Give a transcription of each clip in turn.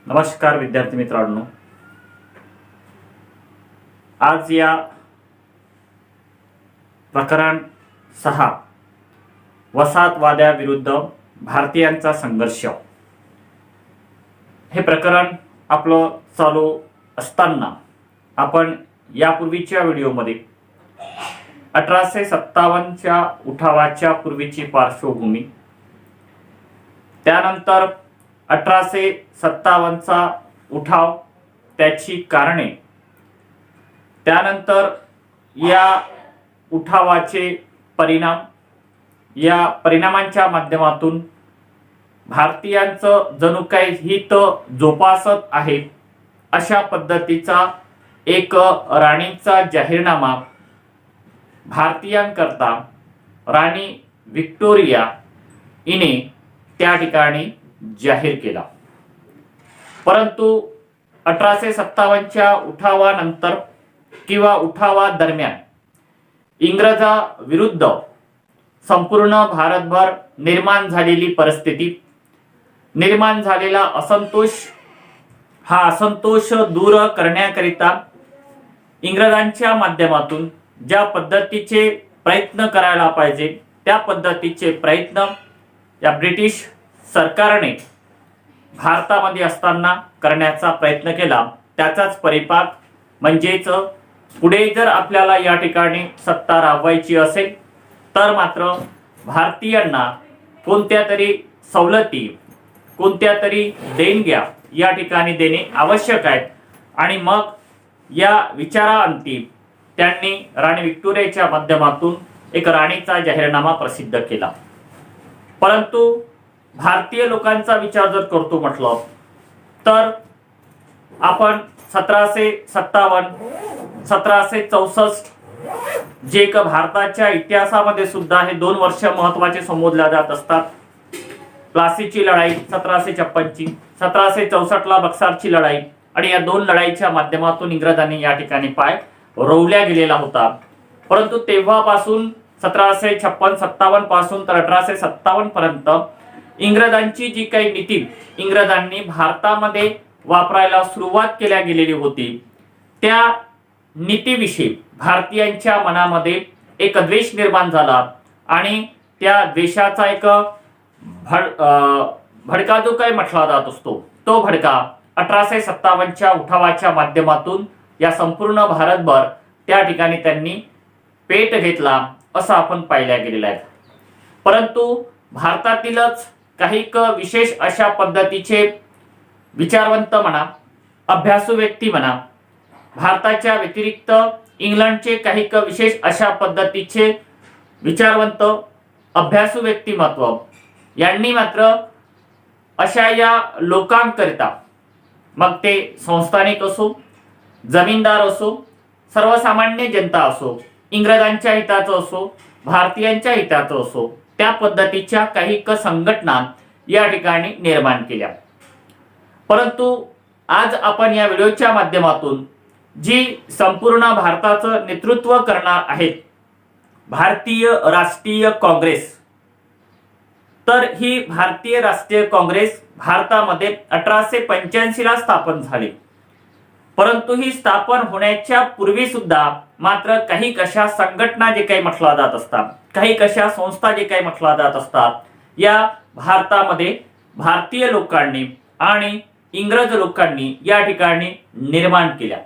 नमस्कार विद्यार्थी मित्रांनो, आज या प्रकरण 6 वसाहतवाद्याविरुद्ध भारतीयांचा संघर्ष हे प्रकरण आपलं चालू असताना आपण यापूर्वीच्या व्हिडिओमध्ये 1857च्या उठावाच्या पूर्वीची पार्श्वभूमी, त्यानंतर 1857चा उठाव, त्याची कारणे, त्यानंतर या उठावाचे परिणाम, या परिणामांच्या माध्यमातून भारतीयांचं जणू काही हित जोपासत आहे अशा पद्धतीचा एक राणीचा जाहीरनामा भारतीयांकरता राणी व्हिक्टोरिया हिने त्या ठिकाणी जाहीर केला. परंतु 1857च्या उठावानंतर किंवा उठावा दरम्यान इंग्रजाविरुद्ध संपूर्ण भारतभर निर्माण झालेली परिस्थिती, निर्माण झालेला असंतोष, हा असंतोष दूर करण्याकरिता इंग्रजांच्या माध्यमातून ज्या पद्धतीचे प्रयत्न करायला पाहिजे त्या पद्धतीचे प्रयत्न या ब्रिटिश सरकारने भारतामध्ये असताना करण्याचा प्रयत्न केला. त्याचाच परिपाक म्हणजेच पुढे जर आपल्याला या ठिकाणी सत्ता राबवायची असेल तर मात्र भारतीयांना कोणत्या तरी सवलती, कोणत्या तरी देणग्या या ठिकाणी देणे आवश्यक आहे. आणि मग या विचारांती त्यांनी राणी व्हिक्टोरियाच्या माध्यमातून एक राणीचा जाहीरनामा प्रसिद्ध केला. परंतु भारतीय लोकांचा विचार जर करतो म्हटलं तर आपण 1757, 1764 जे एक भारताच्या इतिहासामध्ये सुद्धा हे 2 वर्ष महत्त्वाचे संबोधल्या जात असतात. प्लासीची लढाई 1756ची, 1764ला बक्सारची लढाई, आणि या 2 लढाईच्या माध्यमातून इंग्रजांनी या ठिकाणी पाय रोवल्या गेलेला होता. परंतु तेव्हापासून 1756-57 पासून तर 1857 पर्यंत इंग्रजांची जी काही नीती इंग्रजांनी भारतामध्ये वापरायला सुरुवात केल्या गेलेली होती, त्या नीतीविषयी भारतीयांच्या मनामध्ये एक द्वेष निर्माण झाला. आणि त्या द्वेषाचा एक भडका जो काही म्हटला जात असतो, तो भडका 1857च्या उठावाच्या माध्यमातून या संपूर्ण भारतभर त्या ठिकाणी त्यांनी पेट घेतला असं आपण पाहिल्या गेलेलं आहे. परंतु भारतातीलच काही विशेष अशा पद्धतीचे विचारवंत म्हणा, अभ्यासू व्यक्ती म्हणा, भारताच्या व्यतिरिक्त इंग्लंडचे काही विशेष अशा पद्धतीचे विचारवंत, अभ्यासू व्यक्तिमत्व यांनी मात्र अशा या लोकांकरिता, मग ते संस्थानिक असो, जमीनदार असो, सर्वसामान्य जनता असो, इंग्रजांच्या हिताचं असो, भारतीयांच्या हिताचं असो, त्या पद्धतीच्या काही संघटना या ठिकाणी निर्माण केल्या. परंतु आज आपण या व्हिडिओच्या माध्यमातून जी संपूर्ण भारताचं नेतृत्व करणार आहेत, भारतीय राष्ट्रीय काँग्रेस, तर ही भारतीय राष्ट्रीय काँग्रेस भारतामध्ये 1885ला स्थापन झाली. परंतु ही स्थापन होण्याच्या पूर्वी सुद्धा मात्र काही कशा संघटना जे काही म्हटला जात असतात, काही कशा संस्था जे काही म्हटला जात असतात, या भारतामध्ये भारतीय लोकांनी आणि इंग्रज लोकांनी या ठिकाणी निर्माण केल्या.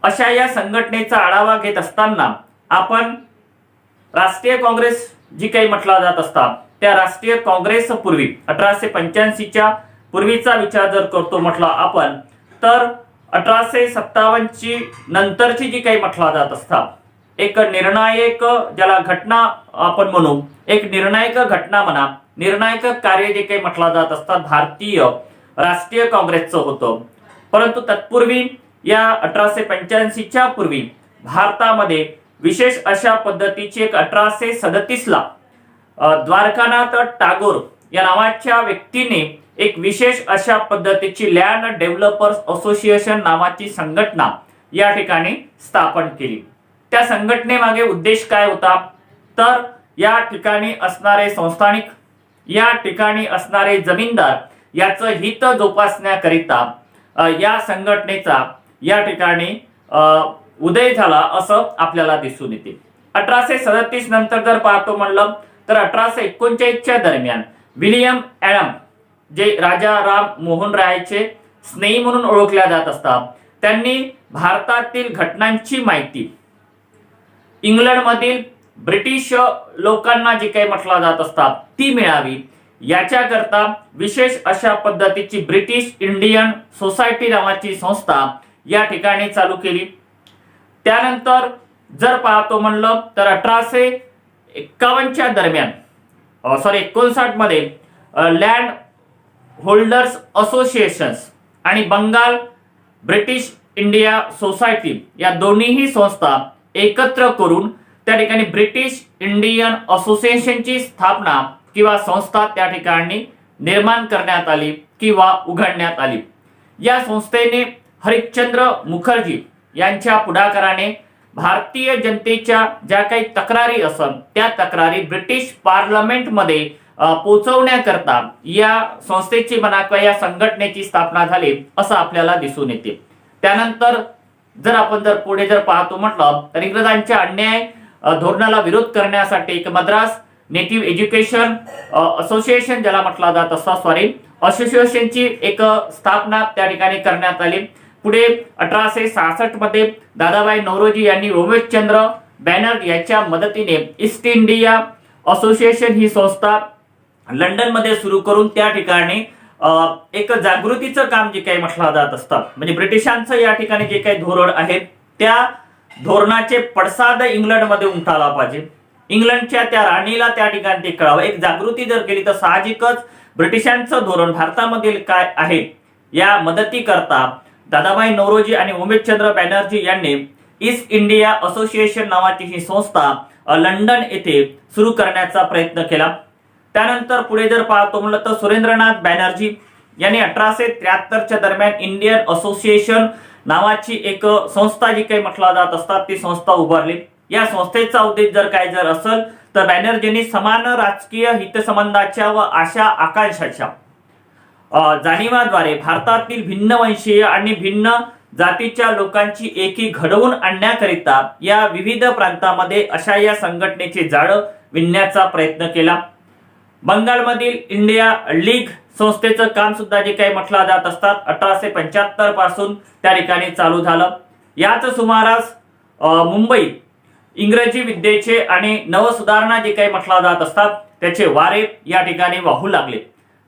अशा या संघटनेचा आढावा घेत असताना आपण राष्ट्रीय काँग्रेस जी काही म्हटला जात असतात त्या राष्ट्रीय काँग्रेस पूर्वी 1885च्या पूर्वीचा विचार जर करतो म्हटला आपण, तर 1857ची नंतरची जी काही म्हटला जात असतात, एक निर्णायक, ज्याला घटना आपण म्हणू, एक निर्णायक घटना म्हणा, निर्णायक कार्य जे काही म्हटला जात असतात भारतीय राष्ट्रीय काँग्रेसचं होतं. परंतु तत्पूर्वी या 1885च्या पूर्वी भारतामध्ये विशेष अशा पद्धतीची एक 1837ला द्वारकानाथ टागोर या नावाच्या व्यक्तीने एक विशेष अशा पद्धतीची लँड डेव्हलपर्स असोसिएशन नावाची संघटना या ठिकाणी स्थापन केली. त्या संघटनेमागे उद्देश काय होता, तर या ठिकाणी असणारे संस्थानिक, या ठिकाणी असणारे जमीनदार याचं हित जोपासण्याकरिता या संघटनेचा या ठिकाणी उदय झाला असं आपल्याला दिसून येते. 1837 नंतर जर पाहतो म्हणलं तर 1839च्या दरम्यान विलियम ॲडम, जे राजा राम मोहन रायचे स्नेही म्हणून ओळखल्या जात असतात, त्यांनी भारतातील घटनांची माहिती इंग्लंडमधील ब्रिटिश लोकांना जे काही म्हटलं जात असतात ती मिळावी याच्याकरता विशेष अशा पद्धतीची ब्रिटिश इंडियन सोसायटी नावाची संस्था या ठिकाणी चालू केली. त्यानंतर जर पाहतो म्हणलं तर 1851च्या दरम्यान 59 मध्ये लँड होल्डर्स असोसिएशन्स आणि बंगाल ब्रिटिश इंडिया सोसायटी या दोन्हीही संस्था एकत्र करून त्या ठिकाणी ब्रिटिश इंडियन असोसिएशनची स्थापना किंवा संस्था त्या ठिकाणी निर्माण करण्यात आली किंवा उघडण्यात आली. या संस्थेने हरिश्चंद्र मुखर्जी यांच्या पुढाकाराने भारतीय जनतेच्या ज्या काही तक्रारी असत त्या तक्रारी ब्रिटिश पार्लमेंटमध्ये पोहोचवण्याकरता या संस्थेची म्हणा किंवा या संघटनेची स्थापना झाली असं आपल्याला दिसून येते. त्यानंतर जर आपण पुढे पाहतो म्हटलं तर इंग्रजांच्या अन्याय धोरणाला विरोध करण्यासाठी एक मद्रास नेटिव्ह एज्युकेशन असोसिएशन ज्याला म्हटलं जात असतं असोसिएशनची एक स्थापना त्या ठिकाणी करण्यात आली. पुढे 1866 मध्ये दादाभाई नौरोजी यांनी उमेशचंद्र बॅनर्जी यांच्या मदतीने ईस्ट इंडिया असोसिएशन ही संस्था लंडन मध्ये सुरू करून त्या ठिकाणी एक जागृतीचं काम जे काही म्हटलं जात असतं म्हणजे ब्रिटिशांचं या ठिकाणी जे काही धोरण आहे त्या धोरणाचे पडसाद इंग्लंडमध्ये उमटायला पाहिजे. इंग्लंडच्या त्या राणीला त्या ठिकाणी ते कळावं, एक जागृती जर केली तर साहजिकच ब्रिटिशांचं धोरण भारतामधील काय आहे या मदती करता दादाभाई नौरोजी आणि उमेशचंद्र बॅनर्जी यांनी ईस्ट इंडिया असोसिएशन नावाची ही संस्था लंडन येथे सुरू करण्याचा प्रयत्न केला. त्यानंतर पुढे जर पाहतो म्हणलं तर सुरेंद्रनाथ बॅनर्जी यांनी 1873च्या दरम्यान इंडियन असोसिएशन नावाची एक संस्था जी काही म्हटलं जात असतात ती संस्था उभारली. या संस्थेचा उद्देश जर असेल तर बॅनर्जींनी समान राजकीय हितसंबंधाच्या व आशा आकांक्षाच्या जाणीवाद्वारे भारतातील भिन्न वंशीय आणि भिन्न जातीच्या लोकांची एकी घडवून आणण्याकरिता या विविध प्रांतांमध्ये अशा या संघटनेचे जाळं विणण्याचा प्रयत्न केला. बंगालमधील इंडिया लीग संस्थेचं काम सुद्धा जे काही म्हटलं जात असतात 1875 पासून त्या ठिकाणी चालू झालं. याच सुमारास मुंबई इंग्रजी विद्येचे आणि नवसुधारणा जे काही म्हटलं जात असतात त्याचे वारे या ठिकाणी वाहू लागले.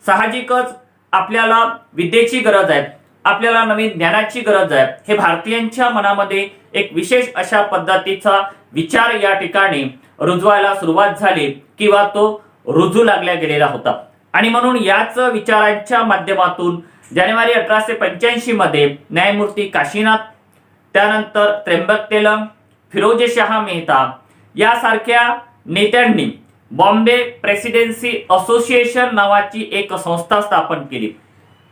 साहजिकच आपल्याला विद्येची गरज आहे, आपल्याला नवीन ज्ञानाची गरज आहे, हे भारतीयांच्या मनामध्ये एक विशेष अशा पद्धतीचा विचार या ठिकाणी रुजवायला सुरुवात झाली किंवा तो रुजू लागल्या गेलेला होता. आणि म्हणून याच विचारांच्या माध्यमातून जानेवारी 1885 मध्ये न्यायमूर्ती काशीनाथ, त्यानंतर त्र्यंबक तेलंग, फिरोजशाह मेहता यासारख्या नेत्यांनी बॉम्बे प्रेसिडेन्सी असोसिएशन नावाची एक संस्था स्थापन केली.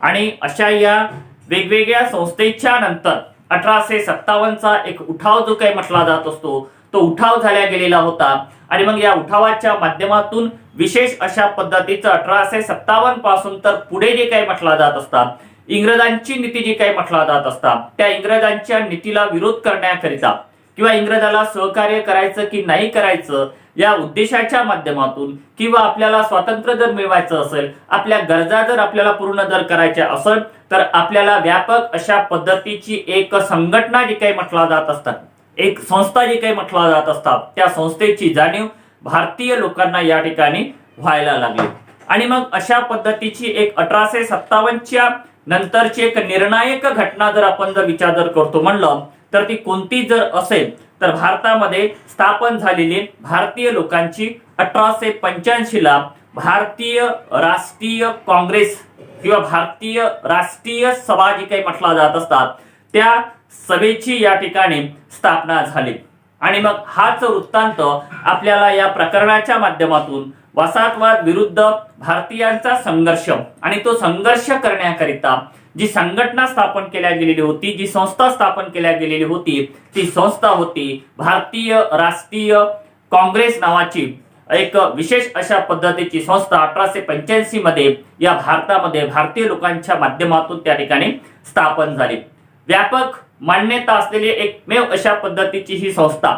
आणि अशा या वेगवेगळ्या संस्थेच्या नंतर 1857चा एक उठाव जो काही म्हटला जात असतो तो उठाव झाला गेलेला होता. आणि मग या उठावाच्या माध्यमातून विशेष अशा पद्धतीचं 1857 पासून तर पुढे जे काही म्हटला जात असतात इंग्रजांची नीती जी काही म्हटला जात असतात त्या इंग्रजांच्या नीतीला विरोध करण्याकरिता किंवा इंग्रजाला सहकार्य करायचं की नाही करायचं या उद्देशाच्या माध्यमातून किंवा आपल्याला स्वातंत्र्य जर मिळवायचं असेल, आपल्या गरजा जर आपल्याला पूर्ण जर करायच्या असेल तर आपल्याला व्यापक अशा पद्धतीची एक संघटना जी काही म्हटला जात असतात, एक संस्था जी काही म्हटला जात असतात त्या संस्थेची जाणीव भारतीय लोकांना या ठिकाणी व्हायला लागली. आणि मग अशा पद्धतीची एक 1857च्या नंतरची एक निर्णायक घटना जर आपण विचार करतो म्हणलं तर ती कोणती जर असेल तर भारतामध्ये स्थापन झालेली भारतीय लोकांची 1885 ला भारतीय राष्ट्रीय काँग्रेस किंवा भारतीय राष्ट्रीय सभा जी काही म्हटला जात असतात त्या सभेची या ठिकाणी स्थापना झाली. आणि मग हाच वृत्तांत आपल्याला या प्रकरणाच्या माध्यमातून वसाहतवाद विरुद्ध भारतीयांचा संघर्ष आणि तो संघर्ष करण्याकरिता जी संघटना स्थापन केल्या गेलेली होती, जी संस्था स्थापन केल्या गेलेली होती ती संस्था होती भारतीय राष्ट्रीय काँग्रेस नावाची एक विशेष अशा पद्धतीची संस्था 1885 मध्ये या भारतामध्ये भारतीय लोकांच्या माध्यमातून त्या ठिकाणी स्थापन झाली. व्यापक मान्यता असलेली एकमेव अशा पद्धतीची ही संस्था.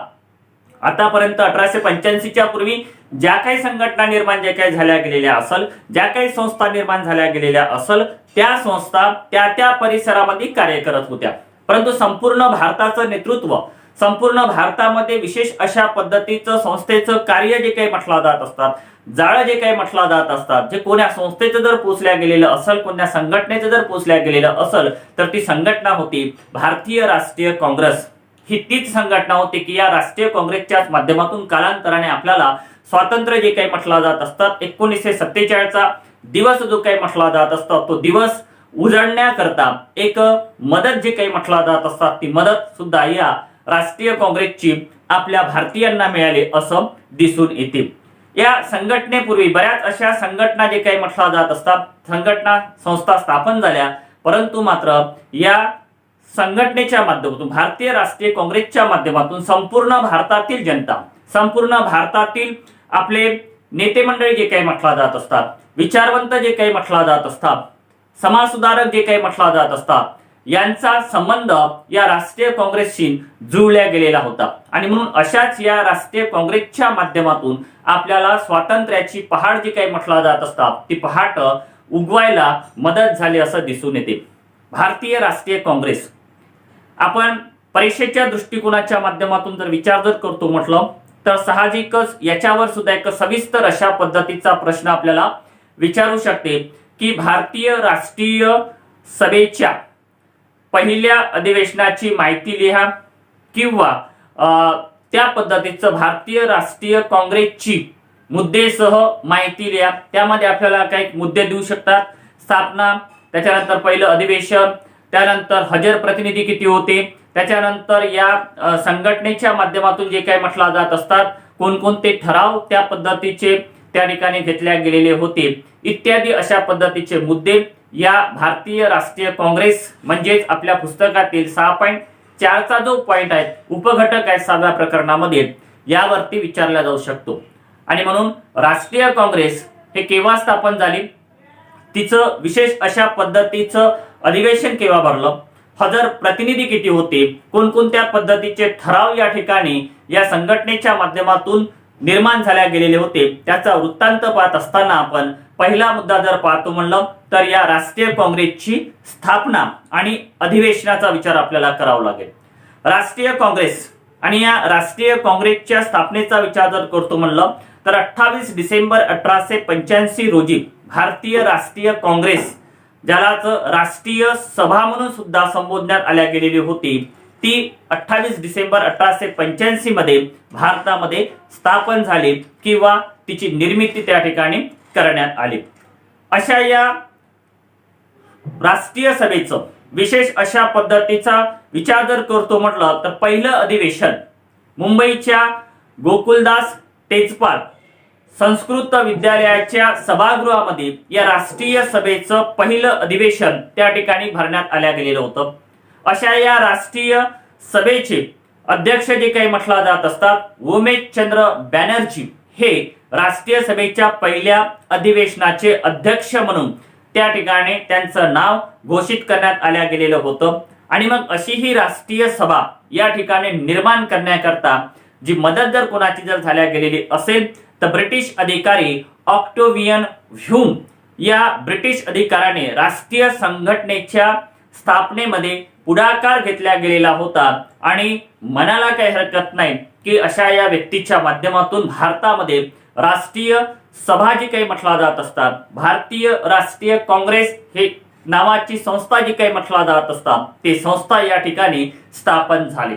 आतापर्यंत 1885च्या पूर्वी ज्या काही संघटना निर्माण ज्या काही झाल्या गेलेल्या असल, ज्या काही संस्था निर्माण झाल्या गेलेल्या असल, त्या संस्था त्या परिसरामध्ये कार्य करत होत्या. परंतु संपूर्ण भारताचं नेतृत्व, संपूर्ण भारतामध्ये विशेष अशा पद्धतीचं संस्थेचं कार्य जे काही म्हटलं जात असतात, जाळं जे काही म्हटलं जात असतात, जे कोण्या संस्थेचं जर पोचल्या गेलेलं असल, कोण्या संघटनेचं जर पोचल्या गेलेलं असल, तर ती संघटना होती भारतीय राष्ट्रीय काँग्रेस. ही तीच संघटना होती की या राष्ट्रीय काँग्रेसच्या माध्यमातून कालांतराने आपल्याला स्वातंत्र्य जे काही म्हटलं जात असतात, 1947चा दिवस जो काही म्हटला जात असतो, तो दिवस उजळण्याकरता एक मदत जे काही म्हटला जात असतात, ती मदत सुद्धा या राष्ट्रीय काँग्रेसची आपल्या भारतीयांना मिळाली असं दिसून येते. या संघटनेपूर्वी बऱ्याच अशा संघटना जे काही म्हटला जात असतात, संघटना संस्था स्थापन झाल्या, परंतु मात्र या संघटनेच्या माध्यमातून, भारतीय राष्ट्रीय काँग्रेसच्या माध्यमातून संपूर्ण भारतातील जनता, संपूर्ण भारतातील आपले नेते मंडळी जे काही म्हटला जात असतात, विचारवंत जे काही म्हटला जात असतात, समाजसुधारक जे काही म्हटला जात असतात, यांचा संबंध या राष्ट्रीय काँग्रेसशी जुळल्या गेलेला होता. आणि म्हणून अशाच या राष्ट्रीय काँग्रेसच्या माध्यमातून आपल्याला स्वातंत्र्याची पहाड जी काही म्हटला जात असतात, ती पहाट उगवायला मदत झाली असं दिसून येते. भारतीय राष्ट्रीय काँग्रेस आपण परीक्षेच्या दृष्टिकोनाच्या माध्यमातून जर विचार जर करतो म्हटलं, तर साहजिकच याच्यावर सुद्धा एक सविस्तर अशा पद्धतीचा प्रश्न आपल्याला विचारू शकते की भारतीय राष्ट्रीय सभेच्या पहिल्या अधिवेशनाची माहिती लिहा, किंवा त्या पद्धतीचं भारतीय राष्ट्रीय काँग्रेसची मुद्देसह माहिती लिहा. त्यामध्ये आपल्याला काही मुद्दे देऊ शकतात. स्थापना, त्याच्यानंतर पहिलं अधिवेशन, त्यानंतर हजर प्रतिनिधी किती होते, त्याच्यानंतर या संघटनेच्या माध्यमातून जे काही म्हटलं जात असतात, कोणकोणते ठराव त्या पद्धतीचे त्या ठिकाणी घेतल्या गेलेले होते, इत्यादी अशा पद्धतीचे मुद्दे या भारतीय राष्ट्रीय काँग्रेस म्हणजेच आपल्या पुस्तकातील 6.4चा जो पॉइंट आहे, उपघटक आहे 6व्या प्रकरणामध्ये, यावरती विचारला जाऊ शकतो. आणि म्हणून राष्ट्रीय काँग्रेस हे केव्हा स्थापन झाली, तिचं विशेष अशा पद्धतीचं अधिवेशन केव्हा भरलं, हजर प्रतिनिधी किती होते, कोणकोणत्या पद्धतीचे ठराव या ठिकाणी या संघटनेच्या माध्यमातून निर्माण झाल्या गेलेले होते, त्याचा वृत्तांत पाहत असताना आपण पहिला मुद्दा जर पाहतो म्हणलं तर या राष्ट्रीय काँग्रेसची स्थापना आणि अधिवेशनाचा विचार आपल्याला करावा लागेल. राष्ट्रीय काँग्रेस आणि या राष्ट्रीय काँग्रेसच्या स्थापनेचा विचार जर करतो म्हणलं तर 28 डिसेंबर 1885 रोजी भारतीय राष्ट्रीय काँग्रेस, ज्यालाच राष्ट्रीय सभा म्हणून सुद्धा संबोधण्यात आल्या गेलेली होती, ती 28 डिसेंबर 1885 मध्ये भारतामध्ये स्थापन झाली किंवा तिची निर्मिती त्या ठिकाणी करण्यात आली. अशा या राष्ट्रीय सभेचं विशेष अशा पद्धतीचा विचार जर करतो म्हटलं तर पहिलं अधिवेशन मुंबईच्या गोकुलदास तेजपाल संस्कृत विद्यालयाच्या सभागृहामध्ये या राष्ट्रीय सभेचं पहिलं अधिवेशन त्या ठिकाणी भरण्यात आल्या गेलेलं होतं. अशा या राष्ट्रीय सभेचे अध्यक्ष जे काही म्हटला जात असतात, उमेशचंद्र बॅनर्जी हे राष्ट्रीय सभेच्या पहिल्या अधिवेशनाचे अध्यक्ष म्हणून त्या ठिकाणी त्यांचं नाव घोषित करण्यात आल्या गेलेलं होतं. आणि मग अशी ही राष्ट्रीय सभा या ठिकाणी निर्माण करण्याकरता जी मदत जर कोणाची जर झाल्या गेलेली असेल तर ब्रिटिश अधिकारी ऑक्टोवियन ह्यूम या ब्रिटिश अधिकाऱ्याने राष्ट्रीय संघटनेच्या स्थापनेमध्ये पुढाकार घेतला गेलेला होता. आणि म्हणायला काही हरकत नाही की अशा या व्यक्तीच्या माध्यमातून भारतामध्ये राष्ट्रीय सभा जी काही म्हटला जात असतात, भारतीय राष्ट्रीय काँग्रेस हे नावाची संस्था जी काही म्हटला जात असतात, ते संस्था या ठिकाणी स्थापन झाली.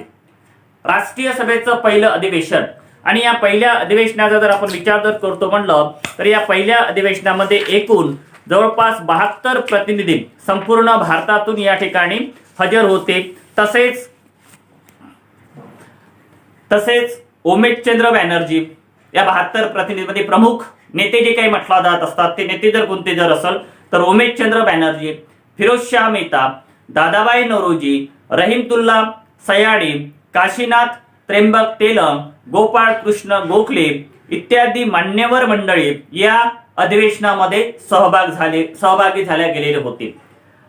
राष्ट्रीय सभेचं पहिलं अधिवेशन आणि या पहिल्या अधिवेशनाचा जर आपण विचार जर करतो म्हणलं तर या पहिल्या अधिवेशनामध्ये एकूण जवळपास 72 प्रतिनिधी संपूर्ण भारतातून या ठिकाणी हजर होते. तसेच उमेशचंद्र बॅनर्जी या 72 प्रतिनिधीमध्ये प्रमुख नेते जे काही म्हटला जात असतात, ते नेते जर कोणते जर असेल तर उमेशचंद्र बॅनर्जी, फिरोजशाह मेहता, दादाबाई नौरोजी, रहीमतुल्ला सयानी, काशीनाथ त्र्यंबक तेलंग, गोपाळ कृष्ण गोखले, इत्यादी मान्यवर मंडळी या अधिवेशनामध्ये सहभागी झाल्या गेलेले होते.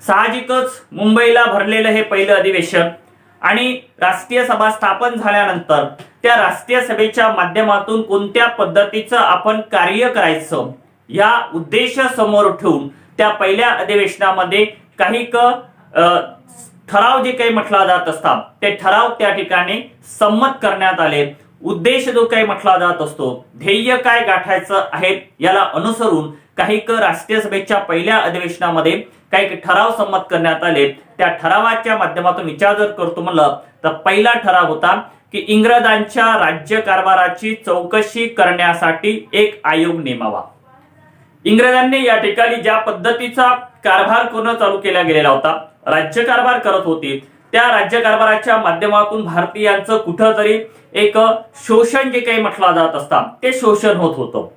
साहजिकच मुंबईला भरलेलं हे पहिलं अधिवेशन आणि राष्ट्रीय सभा स्थापन झाल्यानंतर त्या राष्ट्रीय सभेच्या माध्यमातून कोणत्या पद्धतीचं आपण कार्य करायचं या उद्देश समोर ठेवून त्या पहिल्या अधिवेशनामध्ये काही ठराव जे काही म्हटला जात असतात ते ठराव त्या ठिकाणी संमत करण्यात आले. उद्देश जो काही म्हटला जात असतो, ध्येय काय गाठायचं आहे याला अनुसरून काही राष्ट्रीय सभेच्या पहिल्या अधिवेशनामध्ये काही ठराव संमत करण्यात आले. त्या ठरावाच्या माध्यमातून विचार जर करतो म्हणलं तर पहिला ठराव होता की इंग्रजांच्या राज्यकारभाराची चौकशी करण्यासाठी एक आयोग नेमावा. इंग्रजांनी या ठिकाणी ज्या पद्धतीचा कारभार करणं चालू केला गेलेला होता, राज्यकारभार करत होते, त्या राज्यकारभाराच्या माध्यमातून भारतीयांचं कुठंतरी एक शोषण जे काही म्हटलं जात असतात ते शोषण होत होतं.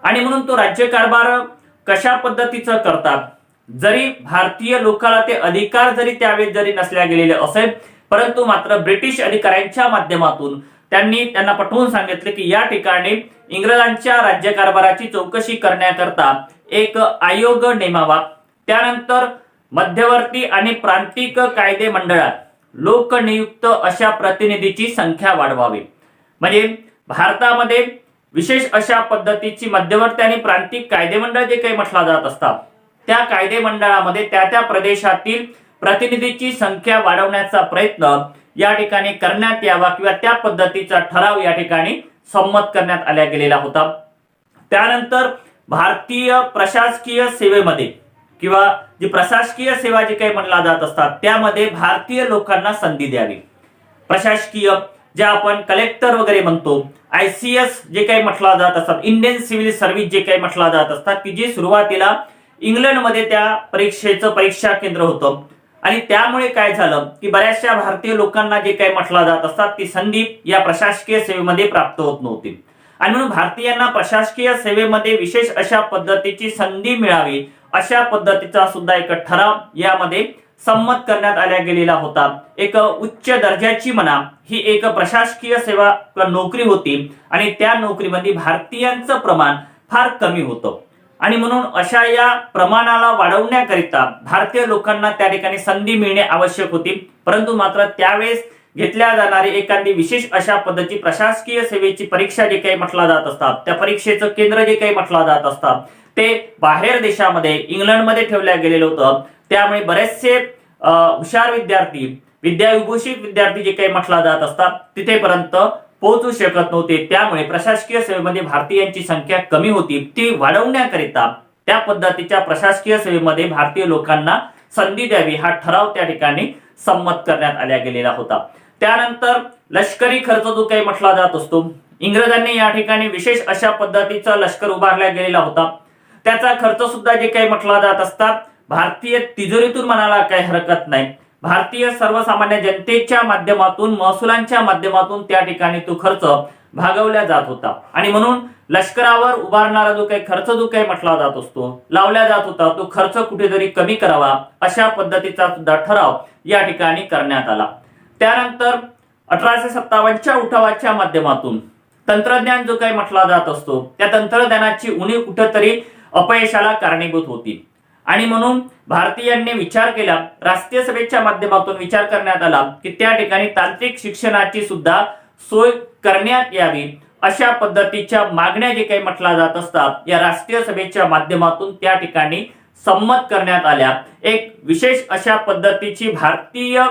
आणि म्हणून तो राज्यकारभार कशा पद्धतीचं करतात, जरी भारतीय लोकांना ते अधिकार जरी त्यावेळेस जरी नसल्या गेलेले असेल, परंतु मात्र ब्रिटिश अधिकाऱ्यांच्या माध्यमातून त्यांना पटवून सांगितले की या ठिकाणी इंग्रजांच्या राज्यकारभाराची चौकशी करण्याकरता एक आयोग नेमावा. त्यानंतर मध्यवर्ती आणि प्रांतिक कायदे मंडळात लोकनियुक्त अशा प्रतिनिधीची संख्या वाढवावी. म्हणजे भारतामध्ये विशेष अशा पद्धतीची मध्यवर्ती आणि प्रांतिक कायदे मंडळ जे काही म्हटला जात असतात त्या कायदे मंडळामध्ये त्या प्रदेशातील प्रतिनिधीची संख्या वाढवण्याचा प्रयत्न या ठिकाणी करण्यात यावा किंवा त्या पद्धतीचा ठराव या ठिकाणी संमत करण्यात आला गेलेला होता. त्यानंतर भारतीय प्रशासकीय सेवेमध्ये किंवा जी प्रशासकीय सेवा जी काही म्हटला जात असतात त्यामध्ये भारतीय लोकांना संधी द्यावी. प्रशासकीय जे आपण कलेक्टर वगैरे म्हणतो, ICS जे काही म्हटला जात असतात, इंडियन सिव्हिल सर्व्हिस जे काही म्हटला जात असतात की जी सुरुवातीला इंग्लंडमध्ये त्या परीक्षेचं परीक्षा केंद्र होतं आणि त्यामुळे काय झालं की बऱ्याचशा भारतीय लोकांना जे काही म्हटला जात असतात ती संधी या प्रशासकीय सेवेमध्ये प्राप्त होत नव्हती. आणि म्हणून भारतीयांना प्रशासकीय सेवेमध्ये विशेष अशा पद्धतीची संधी मिळावी अशा पद्धतीचा सुद्धा एक ठराव यामध्ये संमत करण्यात आला गेलेला होता. एक उच्च दर्जाची म्हणा ही एक प्रशासकीय सेवा किंवा नोकरी होती आणि त्या नोकरीमध्ये भारतीयांचं प्रमाण फार कमी होतं आणि म्हणून अशा या प्रमाणाला वाढवण्याकरिता भारतीय लोकांना त्या ठिकाणी संधी मिळणे आवश्यक होती. परंतु मात्र त्यावेळेस घेतल्या जाणारी एखादी विशेष अशा पद्धतीची प्रशासकीय सेवेची परीक्षा जे काही म्हटला जात असतात त्या परीक्षेचं केंद्र जे काही म्हटला जात असतात ते बाहेर देशामध्ये इंग्लंडमध्ये ठेवल्या गेलेलं होतं. त्यामुळे बरेचसे हुशार विद्यार्थी, विद्याविभूषित विद्यार्थी जे काही म्हटला जात असतात तिथेपर्यंत पोहोचू शकत नव्हते. त्यामुळे प्रशासकीय सेवेमध्ये भारतीयांची संख्या कमी होती, ती वाढवण्याकरिता त्या पद्धतीच्या प्रशासकीय सेवेमध्ये भारतीय लोकांना संधी द्यावी हा ठराव त्या ठिकाणी संमत करण्यात आला गेलेला होता. त्यानंतर लष्करी खर्च जो काही म्हटला जात असतो, इंग्रजांनी या ठिकाणी विशेष अशा पद्धतीचा लष्कर उभारला गेलेला होता. त्याचा खर्च सुद्धा जे काही म्हटला जात असतात भारतीय तिजोरीतून म्हणायला काही हरकत नाही, भारतीय सर्वसामान्य जनतेच्या माध्यमातून, महसुलांच्या माध्यमातून त्या ठिकाणी तो खर्च भागवला जात होता. आणि म्हणून लष्करावर उभारणारा जो काही खर्च जो काही म्हटला जात असतो, लावला जात होता, तो खर्च कुठेतरी कमी करावा अशा पद्धतीचा सुद्धा ठराव या ठिकाणी करण्यात आला. त्यानंतर 1857च्या उठावाच्या माध्यमातून तंत्रज्ञान जो काही म्हटला जात असतो त्या तंत्रज्ञानाची उणीव कुठेतरी अपयशाला कारणीभूत होती आणि म्हणून भारतीयांनी विचार केला, राष्ट्रीय सभेच्या माध्यमातून विचार करण्यात आला की त्या ठिकाणी तांत्रिक शिक्षणाची सुद्धा सोय करण्यात यावी अशा पद्धतीच्या मागण्या जे काही म्हटला जात असतात या राष्ट्रीय सभेच्या माध्यमातून त्या ठिकाणी संमत करण्यात आल्या. एक विशेष अशा पद्धतीची भारतीय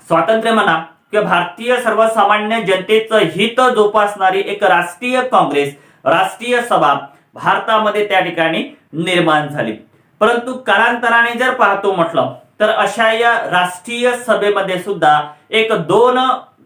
स्वातंत्र्य म्हणा किंवा भारतीय सर्वसामान्य जनतेचं हित जोपासणारी एक राष्ट्रीय काँग्रेस, राष्ट्रीय सभा भारतामध्ये त्या ठिकाणी निर्माण झाली. परंतु कालांतराने जर पाहतो म्हटलं तर अशा या राष्ट्रीय सभेमध्ये सुद्धा एक दोन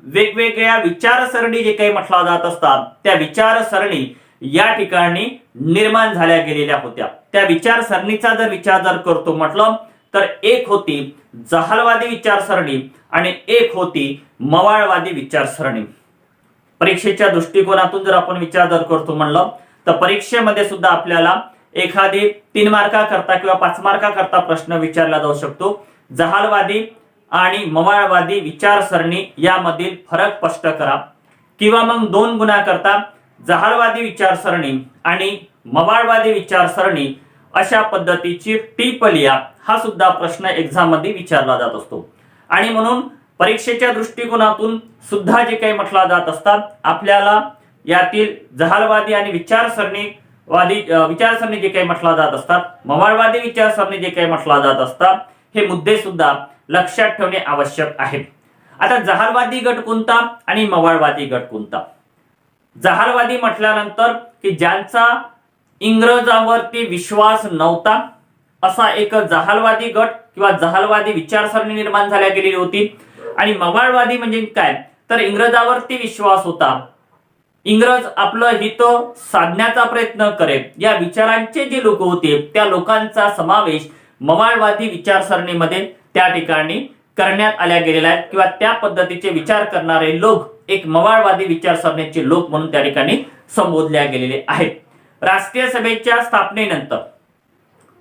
वेगवेगळ्या विचारसरणी जे काही म्हटला जात असतात त्या विचारसरणी या ठिकाणी निर्माण झाल्या गेलेल्या होत्या. त्या विचारसरणीचा जर विचार करतो म्हटलं तर एक होती जहालवादी विचारसरणी आणि एक होती मवाळवादी विचारसरणी. परीक्षेच्या दृष्टिकोनातून जर आपण विचार करतो म्हणलं तर परीक्षेमध्ये सुद्धा आपल्याला एखादी 3 मार्काकरता किंवा 5 मार्काकरता प्रश्न विचारला जाऊ शकतो. जहालवादी आणि मवाळवादी विचारसरणी यामधील फरक स्पष्ट करा किंवा मग 2 गुणाकरता जहालवादी विचारसरणी आणि मवाळवादी विचारसरणी अशा पद्धतीची टीप लिहा, हा सुद्धा प्रश्न एक्झाम मध्ये विचारला जात असतो। आणि म्हणून परीक्षेच्या दृष्टिकोनातून सुद्धा जे काही म्हटला जात असतात, आपल्याला यातील जहालवादी आणि विचारसरणी जे काही म्हटला जात असतात, मवाळवादी विचारसरणी जे काही म्हटला जात असतात, हे मुद्दे सुद्धा लक्षात ठेवणे आवश्यक आहे। आता जहालवादी गट कोणता आणि मवाळवादी गट कोणता? जहालवादी म्हटल्यानंतर की ज्यांचा इंग्रजांवरती विश्वास नव्हता असा एक जहालवादी गट किंवा जहालवादी विचारसरणी निर्माण झाल्या गेलेली होती। आणि मवाळवादी म्हणजे काय, तर इंग्रजावरती विश्वास होता, इंग्रज आपलं हित साधण्याचा प्रयत्न करेल, या विचारांचे जे लोक होते त्या लोकांचा समावेश मवाळवादी विचारसरणीमध्ये त्या ठिकाणी करण्यात आल्या गेलेला आहे, किंवा त्या पद्धतीचे विचार करणारे लोक एक मवाळवादी विचारसरणीचे लोक म्हणून त्या ठिकाणी संबोधल्या गेलेले आहेत। राष्ट्रीय सभेच्या स्थापनेनंतर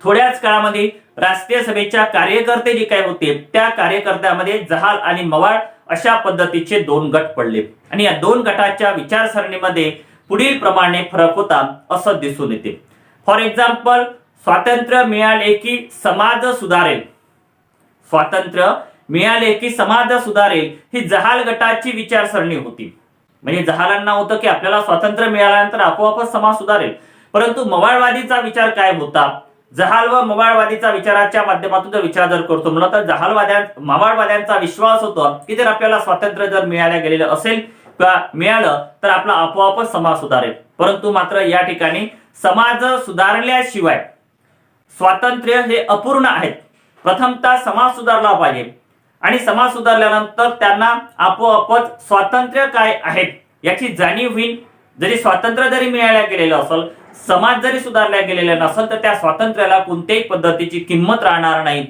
थोड्याच काळामध्ये राष्ट्रीय सभेच्या कार्यकर्ते जे काही होते त्या कार्यकर्त्यामध्ये जहाल आणि मवाळ अशा पद्धतीचे दोन गट पडले, आणि या दोन गटाच्या विचारसरणीमध्ये पुढील प्रमाणे फरक होता असं दिसून येते। फॉर एक्झाम्पल, स्वातंत्र्य मिळाले की समाज सुधारेल, स्वातंत्र्य मिळाले की समाज सुधारेल ही जहाल गटाची विचारसरणी होती। म्हणजे जहालांना होतं की आपल्याला स्वातंत्र्य मिळाल्यानंतर आपोआपच समाज सुधारेल, परंतु मवाळवादीचा विचार काय होता? जहाल व मवाळवादीचा विचाराच्या माध्यमातून जर विचार करतो म्हणलं तर मवाळवाद्यांचा विश्वास होता की जर आपल्याला स्वातंत्र्य जर मिळाल्या गेलेलं असेल किंवा मिळालं तर आपला आपोआपच समाज सुधारेल, परंतु मात्र या ठिकाणी समाज सुधारल्याशिवाय स्वातंत्र्य हे अपूर्ण आहेत। प्रथमतः समाज सुधारला पाहिजे आणि समाज सुधारल्यानंतर त्यांना आपोआपच स्वातंत्र्य काय आहेत याची जाणीव होईल। जरी स्वातंत्र्य जरी मिळाल्या गेलेलं असेल, समाज जरी सुधारला गेलेला नसेल, तर त्या स्वातंत्र्याला कोणत्याही पद्धतीची किंमत राहणार नाही।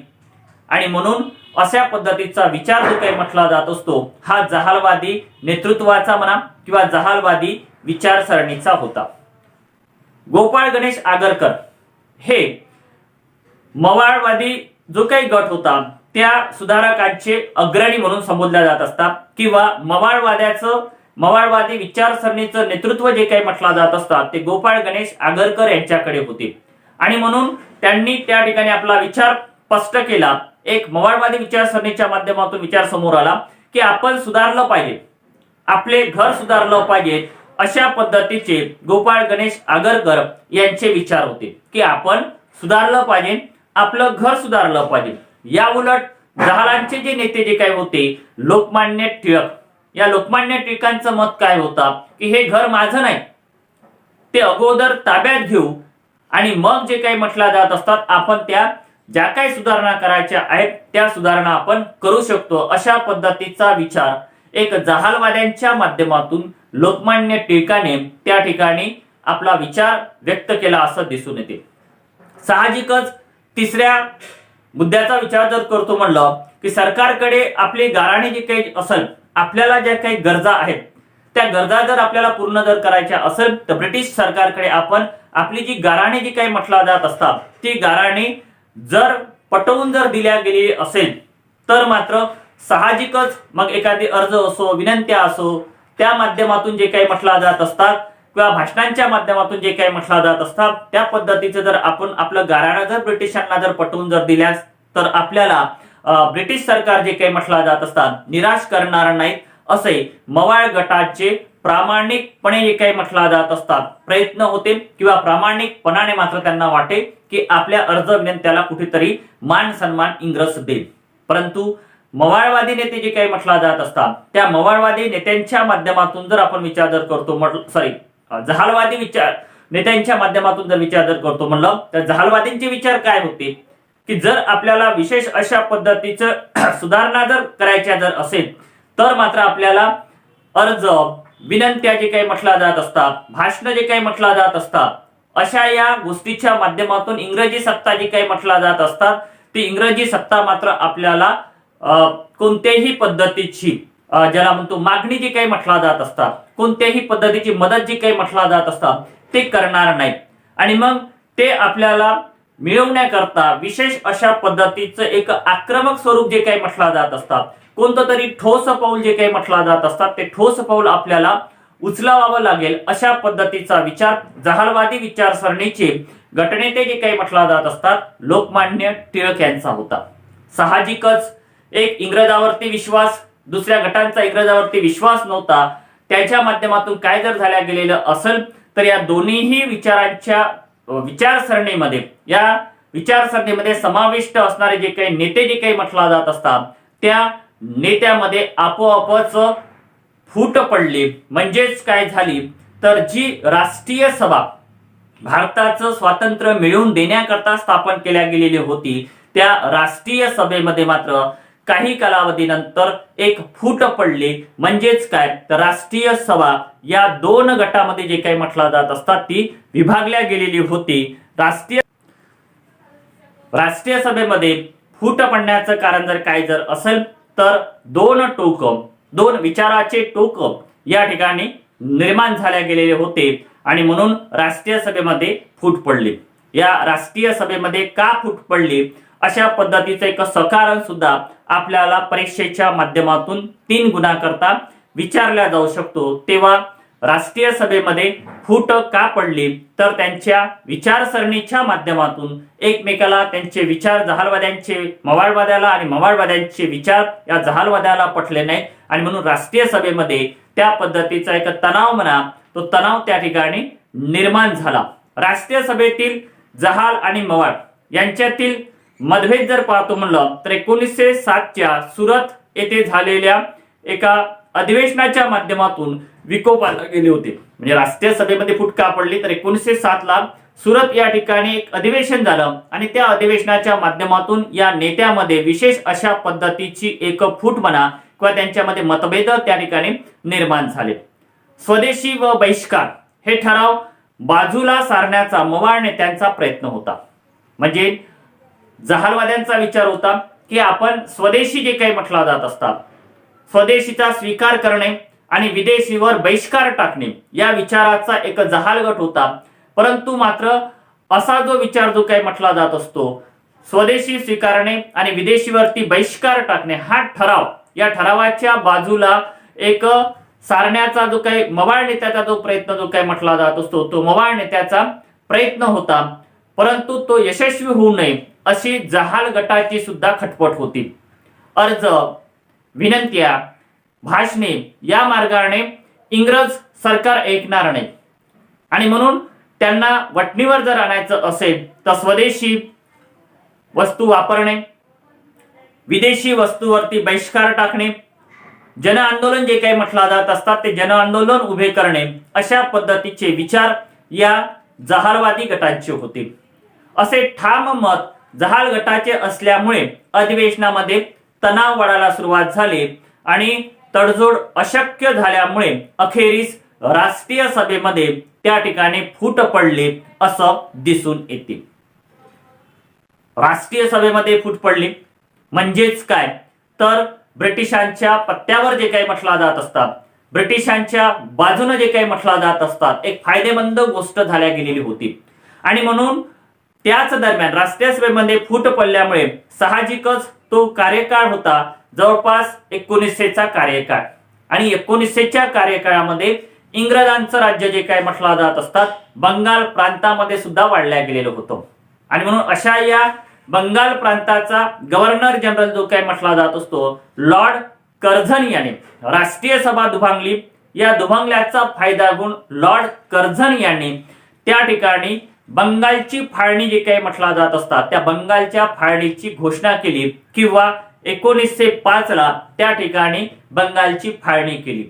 आणि म्हणून अशा पद्धतीचा विचार जो काही म्हटला जात असतो हा जहालवादी नेतृत्वाचा म्हणा किंवा जहालवादी विचारसरणीचा होता। गोपाळ गणेश आगरकर हे मवाळवादी जो काही गट होता त्या सुधारकांचे अग्रणी म्हणून संबोधल्या जात असतात, किंवा मवाळवादी विचारसरणीचं नेतृत्व जे काही म्हटलं जात असतात ते गोपाळ गणेश आगरकर यांच्याकडे होते। आणि म्हणून त्यांनी त्या ठिकाणी आपला विचार स्पष्ट केला। एक मवाळवादी विचारसरणीच्या माध्यमातून विचार समोर आला की आपण सुधारलं पाहिजे, आपले घर सुधारलं पाहिजे, अशा पद्धतीचे गोपाळ गणेश आगरकर यांचे विचार होते की आपण सुधारलं पाहिजे, आपलं घर सुधारलं पाहिजे। या उलट जहालांचे जे नेते जे काही होते लोकमान्य टिळक, या लोकमान्य टिळकांचं मत काय होता की हे घर माझं नाही, ते अगोदर ताब्यात घेऊ आणि मग जे काही म्हटलं जात असतात आपण त्या ज्या काही सुधारणा करायच्या आहेत त्या सुधारणा आपण करू शकतो, अशा पद्धतीचा विचार एक जहालवाद्यांच्या माध्यमातून लोकमान्य टिळकाने त्या ठिकाणी आपला विचार व्यक्त केला असं दिसून येते। साहजिकच तिसऱ्या मुद्द्याचा विचार जर करतो म्हणलं की सरकारकडे आपली गाऱ्हाणे जे काही असेल, आपल्याला ज्या काही गरजा आहेत त्या गरजा जर आपल्याला पूर्ण जर करायच्या असेल तर ब्रिटिश सरकारकडे आपण आपली जी गाऱ्हाणे जी काही म्हटला जात असतात ती गाऱ्हाणे जर पटवून जर दिल्या गेली असेल तर मात्र साहजिकच मग एखादी अर्ज असो, विनंत्या असो, त्या माध्यमातून जे काही म्हटला जात असतात किंवा भाषणांच्या माध्यमातून जे काही म्हटला जात असतात त्या पद्धतीचं जर आपण आपलं गाऱ्हाणं जर ब्रिटिशांना जर पटवून जर दिल्यास तर आपल्याला ब्रिटिश सरकार जे काही म्हटला जात असतात निराश करणार नाही असे मवाळ गटाचे प्रामाणिकपणे जे काही म्हटला जात असतात प्रयत्न होते, किंवा प्रामाणिकपणाने मात्र त्यांना वाटे की आपल्या अर्ज विनंत्याला कुठेतरी मान सन्मान इंग्रज देईल। परंतु मवाळवादी नेते जे काही म्हटला जात असतात त्या मवाळवादी नेत्यांच्या माध्यमातून जर आपण विचार जर करतो जहालवादी विचार नेत्यांच्या माध्यमातून जर विचार जर करतो म्हणलं तर जहालवादींचे विचार काय होते की जर आपल्याला विशेष अशा पद्धतीचं सुधारणा जर करायच्या जर असेल तर मात्र आपल्याला अर्ज विनंत्या जे काही म्हटला जात असतात, भाषण जे काही म्हटला जात असतात, अशा या गोष्टीच्या माध्यमातून इंग्रजी सत्ता जी काही म्हटला जात असतात ती इंग्रजी सत्ता मात्र आपल्याला कोणत्याही पद्धतीची ज्याला म्हणतो मागणी जी काही म्हटला जात असतात, कोणत्याही पद्धतीची मदत जी काही म्हटला जात असतात ते करणार नाही। आणि मग ते आपल्याला मिळवण्याकरता विशेष अशा पद्धतीचं एक आक्रमक स्वरूप जे काही म्हटला जात असतात, कोणतं तरी ठोस पाऊल जे काही म्हटला जात असतात ते ठोस पाऊल आपल्याला उचलावावं लागेल अशा पद्धतीचा विचार जहालवादी विचारसरणीचे गटनेते जे काही म्हटला जात असतात लोकमान्य टिळक यांचा होता. साहजिकच एक इंग्रजावरती विश्वास, दुसऱ्या गटांचा इंग्रजावरती विश्वास नव्हता. त्याच्या माध्यमातून काय जर झाल्या गेलेलं असेल तर या दोन्हीही विचारांच्या विचारसरणीमध्ये या विचारसरणीमध्ये समाविष्ट असणारे जे काही नेते जे काही म्हटला जात असतात त्या नेत्यामध्ये आपोआपच फूट पडली. म्हणजेच काय झाली तर जी राष्ट्रीय सभा भारताचं स्वातंत्र्य मिळवून देण्याकरता स्थापन केल्या गेलेली होती त्या राष्ट्रीय सभेमध्ये मात्र काही कालावधीनंतर एक फूट पडली. म्हणजेच काय तर राष्ट्रीय सभा या दोन गटामध्ये जे काही म्हटला जात असतात ती विभागल्या गेलेली होती. राष्ट्रीय सभेमध्ये फूट पडण्याचं कारण जर काय जर असेल तर दोन विचाराचे टोक या ठिकाणी निर्माण झाल्या गेलेले होते आणि म्हणून राष्ट्रीय सभेमध्ये फूट पडली. या राष्ट्रीय सभेमध्ये का फूट पडली अशा पद्धतीचं एक सकारण सुद्धा आपल्याला परीक्षेच्या माध्यमातून 3 गुणाकरता विचारला जाऊ शकतो. तेव्हा राष्ट्रीय सभेमध्ये फूट का पडली तर त्यांच्या विचारसरणीच्या माध्यमातून एकमेकाला त्यांचे विचार जहालवाद्यांचे मवाळवाद्याला आणि मवाळवाद्यांचे विचार या जहालवाद्याला पटले नाहीत आणि म्हणून राष्ट्रीय सभेमध्ये त्या पद्धतीचा एक तणाव म्हणा तो तणाव त्या ठिकाणी निर्माण झाला. राष्ट्रीय सभेतील जहाल आणि मवाळ यांच्यातील मतभेद जर पाहतो म्हणलं तर 1907च्या सुरत येथे झालेल्या एका अधिवेशनाच्या माध्यमातून विकोपाला गेले होते. म्हणजे राष्ट्रीय सभेमध्ये फूट का पडली तर 1907 ला सुरत या ठिकाणी एक अधिवेशन झालं आणि त्या अधिवेशनाच्या माध्यमातून या नेत्यामध्ये विशेष अशा पद्धतीची एक फूट म्हणा किंवा त्यांच्यामध्ये मतभेद त्या ठिकाणी निर्माण झाले. स्वदेशी व बहिष्कार हे ठराव बाजूला सारण्याचा मवाळ नेत्यांचा प्रयत्न होता. म्हणजे जहालवाद्यांचा विचार होता की आपण स्वदेशी जे काही म्हटला जात असतात स्वदेशीचा स्वीकार करणे आणि विदेशीवर बहिष्कार टाकणे या विचाराचा एक जहाल गट होता. परंतु मात्र असा जो विचार जो काही म्हटला जात असतो स्वदेशी स्वीकारणे आणि विदेशीवरती बहिष्कार टाकणे हा ठराव या ठरावाच्या बाजूला एक सारण्याचा जो काही मवाळ नेत्याचा जो प्रयत्न जो काही म्हटला जात असतो तो मवाळ नेत्याचा प्रयत्न होता. परंतु तो यशस्वी होऊ नये अशी जहाल गटाची सुद्धा खटपट होती. अर्ज विनंत्या भाषणे या मार्गाने इंग्रज सरकार ऐकणार नाही आणि म्हणून त्यांना वटणीवर जर आणायचं असेल तर स्वदेशी वस्तू वापरणे विदेशी वस्तूवरती बहिष्कार टाकणे जन आंदोलन जे काही म्हटला जात असतात ते जन आंदोलन उभे करणे अशा पद्धतीचे विचार या जहालवादी गटांचे होते. असे ठाम मत जहाल गटाचे असल्यामुळे अधिवेशनामध्ये तणाव वाढायला सुरुवात झाली आणि तडजोड अशक्य झाल्यामुळे अखेरीस राष्ट्रीय सभेमध्ये त्या ठिकाणी फूट पडली असं दिसून येते. राष्ट्रीय सभेमध्ये फूट पडली म्हणजेच काय तर ब्रिटिशांच्या पत्त्यावर जे काही म्हटला जात असतात ब्रिटिशांच्या बाजूने जे काही म्हटला जात असतात एक फायदेमंद गोष्ट झाल्या गेलेली होती आणि म्हणून त्याच दरम्यान राष्ट्रीय सभेमध्ये फूट पडल्यामुळे साहजिकच तो कार्यकाळ होता जवळपास 1900चा कार्यकाळ आणि 1900च्या कार्यकाळामध्ये इंग्रजांचं राज्य जे काही म्हटला जात असतात बंगाल प्रांतामध्ये सुद्धा वाढल्या गेलेलं होतं आणि म्हणून अशा या बंगाल प्रांताचा गव्हर्नर जनरल जो काही म्हटला जात असतो लॉर्ड कर्झन याने राष्ट्रीय सभा दुभांगली. या दुभांगल्याचा फायदा घेऊन लॉर्ड कर्झन यांनी त्या ठिकाणी बंगालची फाळणी जे काही म्हटला जात असतात त्या बंगालच्या फाळणीची घोषणा केली किंवा 1905 ला त्या ठिकाणी बंगालची फाळणी केली.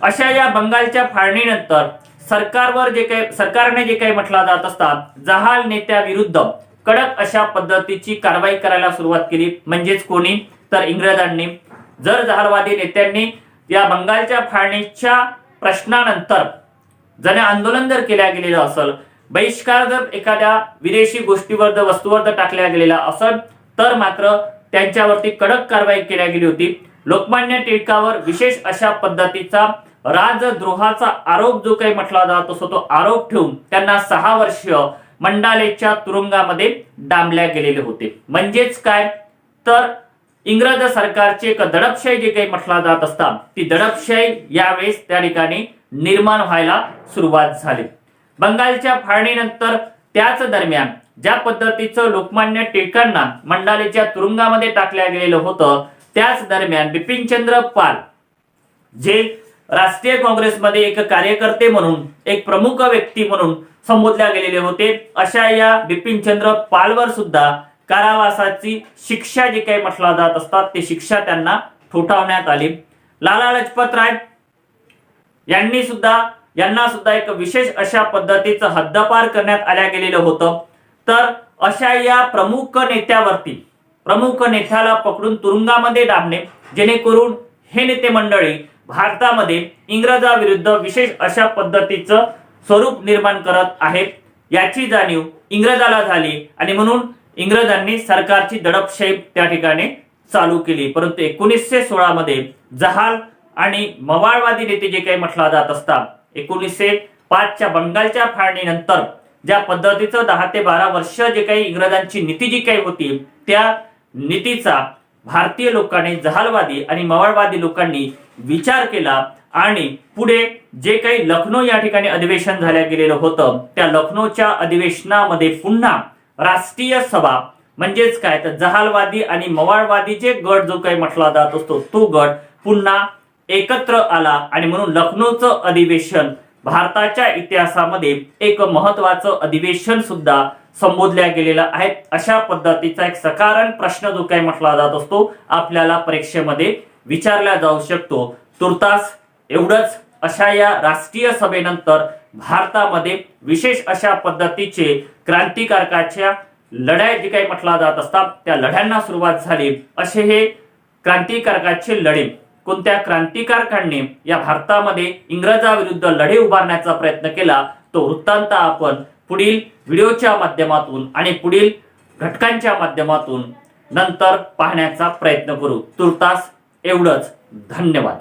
अशा या बंगालच्या फाळणीनंतर सरकारने जे काही म्हटला जात असतात जहाल नेत्याविरुद्ध कडक अशा पद्धतीची कारवाई करायला सुरुवात केली. म्हणजेच कोणी तर इंग्रजांनी. जर जहालवादी नेत्यांनी या बंगालच्या फाळणीच्या प्रश्नानंतर जन आंदोलन जर केल्या गेलेलं असेल बहिष्कार जर एखाद्या विदेशी गोष्टीवर जर वस्तूवर जर टाकल्या गेलेला असेल तर मात्र त्यांच्यावरती कडक कारवाई केल्या गेली होती. लोकमान्य टिळकावर विशेष अशा पद्धतीचा राजद्रोहाचा आरोप जो काही म्हटला जात असतो तो आरोप ठेवून त्यांना 6 वर्ष मंडालेच्या तुरुंगामध्ये डांबल्या गेलेले होते. म्हणजेच काय तर इंग्रज सरकारची एक दडपशाही जे काही म्हटला जात असतात ती दडपशाही यावेळेस त्या ठिकाणी निर्माण व्हायला सुरुवात झाली. बंगालच्या फाळणीनंतर त्याच दरम्यान ज्या पद्धतीचं लोकमान्य टिळकांना मंडालेच्या तुरुंगामध्ये टाकल्या गेलेलं होतं, त्याच दरम्यान बिपिनचंद्र पाल जे राष्ट्रीय काँग्रेसमध्ये एक कार्यकर्ते म्हणून, एक प्रमुख व्यक्ती म्हणून संबोधल्या गेलेले होते, अशा या बिपिनचंद्र पालवर सुद्धा कारावासाची शिक्षा जी काही म्हटला जात असतात ती शिक्षा त्यांना ठोठावण्यात आली. लाला लजपत राय यांना सुद्धा एक विशेष अशा पद्धतीचं हद्दपार करण्यात आल्या गेलेलं होतं. तर अशा या प्रमुख नेत्याला पकडून तुरुंगामध्ये डांबणे, जेणेकरून हे नेते मंडळी भारतामध्ये इंग्रजाविरुद्ध विशेष अशा पद्धतीचं स्वरूप निर्माण करत आहेत याची जाणीव इंग्रजाला झाली आणि म्हणून इंग्रजांनी सरकारची दडपशाही त्या ठिकाणी चालू केली. परंतु 1916 मध्ये जहाल आणि मवाळवादी नेते जे काही म्हटला जात असतात, 1905च्या बंगालच्या फाळणीनंतर ज्या पद्धतीचं 10 ते 12 वर्ष जे काही इंग्रजांची नीती जी काही होती, त्या नीतीचा भारतीय लोकांनी, जहालवादी आणि मवाळवादी लोकांनी विचार केला आणि पुढे जे काही लखनौ या ठिकाणी अधिवेशन झाल्या गेलेलं होतं, त्या लखनौच्या अधिवेशनामध्ये पुन्हा राष्ट्रीय सभा म्हणजेच काय तर जहालवादी आणि मवाळवादी जे गट जो काही म्हटला जात असतो तो गट पुन्हा एकत्र आला आणि म्हणून लखनौचं अधिवेशन भारताच्या इतिहासामध्ये एक महत्वाचं अधिवेशन सुद्धा संबोधल्या गेलेला आहे. अशा पद्धतीचा एक सकारण प्रश्न जो काही म्हटला जात असतो आपल्याला परीक्षेमध्ये विचारला जाऊ शकतो. तुर्तास एवढंच. अशा या राष्ट्रीय सभेनंतर भारतामध्ये विशेष अशा पद्धतीचे क्रांतिकारकाच्या लढाई जे काही म्हटला जात असतात त्या लढ्यांना सुरुवात झाली. असे हे क्रांतिकारकाचे लढे, कोणत्या क्रांतिकारकांनी या भारतामध्ये इंग्रजाविरुद्ध लढे उभारण्याचा प्रयत्न केला, तो वृत्तांत आपण पुढील व्हिडिओच्या माध्यमातून आणि पुढील घटकांच्या माध्यमातून नंतर पाहण्याचा प्रयत्न करू. तुर्तास एवढंच. धन्यवाद.